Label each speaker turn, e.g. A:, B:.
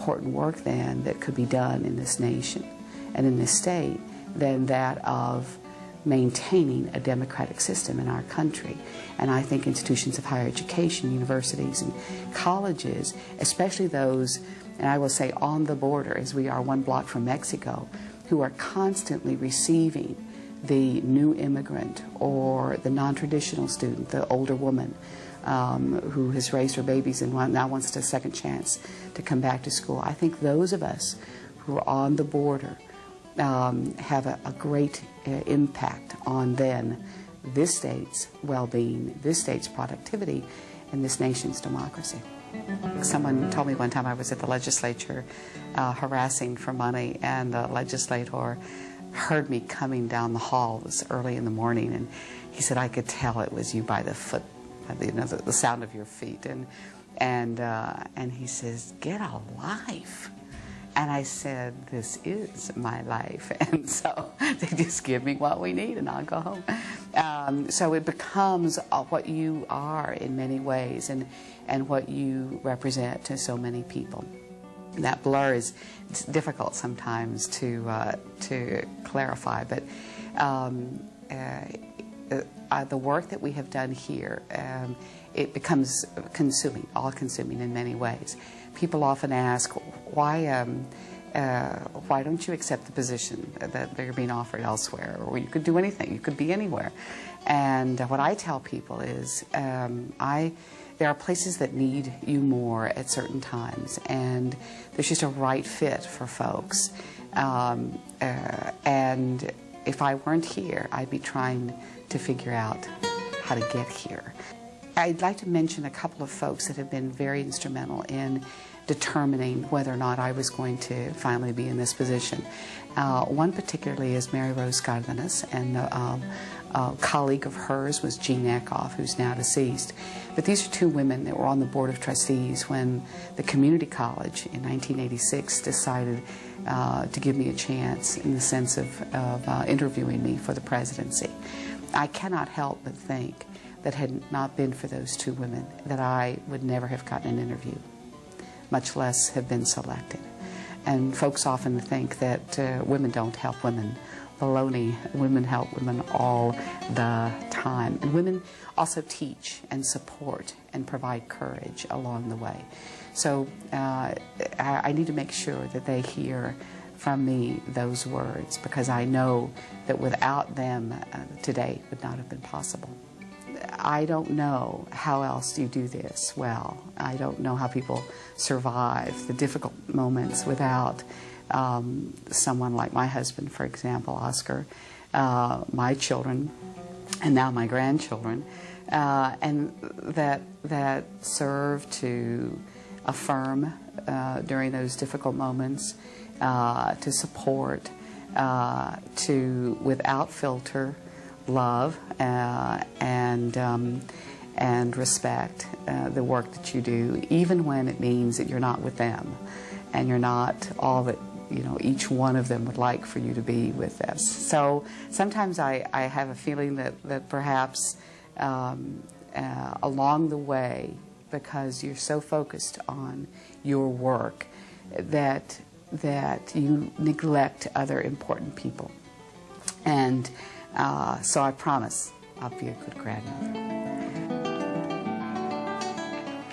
A: important work then that could be done in this nation and in this state than that of maintaining a democratic system in our country. And I think institutions of higher education, universities and colleges, especially those, and I will say on the border, as we are one block from Mexico, who are constantly receiving the new immigrant or the non-traditional student, the older woman who has raised her babies and now wants a second chance to come back to school. I think those of us who are on the border have a great impact on then this state's well-being, this state's productivity, and this nation's democracy. Someone told me one time I was at the legislature harassing for money, and the legislator heard me coming down the hall. It was early in the morning, and he said, "I could tell it was you by the foot, the sound of your feet." And he says, "Get a life." And I said, "This is my life." And so they just give me what we need and I'll go home. So it becomes what you are in many ways and what you represent to so many people. That blur is difficult sometimes to clarify, but the work that we have done here, it becomes consuming, all-consuming in many ways. People often ask, why don't you accept the position that you're being offered elsewhere? Or you could do anything, you could be anywhere. And what I tell people is, there are places that need you more at certain times, and there's just a right fit for folks. And if I weren't here, I'd be trying to figure out how to get here. I'd like to mention a couple of folks that have been very instrumental in determining whether or not I was going to finally be in this position. One particularly is Mary Rose Cardenas, and a colleague of hers was Jean Eckhoff, who's now deceased. But these are two women that were on the Board of Trustees when the community college in 1986 decided to give me a chance in the sense of interviewing me for the presidency. I cannot help but think that had it not been for those two women, that I would never have gotten an interview, much less have been selected. And folks often think that women don't help women. Baloney. Women help women all the time. And women also teach and support and provide courage along the way. So I need to make sure that they hear from me those words, because I know that without them today would not have been possible. I don't know how else you do this well. I don't know how people survive the difficult moments without someone like my husband, for example, Oscar, my children, and now my grandchildren, and that serve to affirm during those difficult moments, to support, to, without filter, love and respect the work that you do, even when it means that you're not with them and you're not all that each one of them would like for you to be with us. So sometimes I have a feeling that perhaps along the way, because you're so focused on your work, that you neglect other important people. And so I promise I'll be a good grandmother.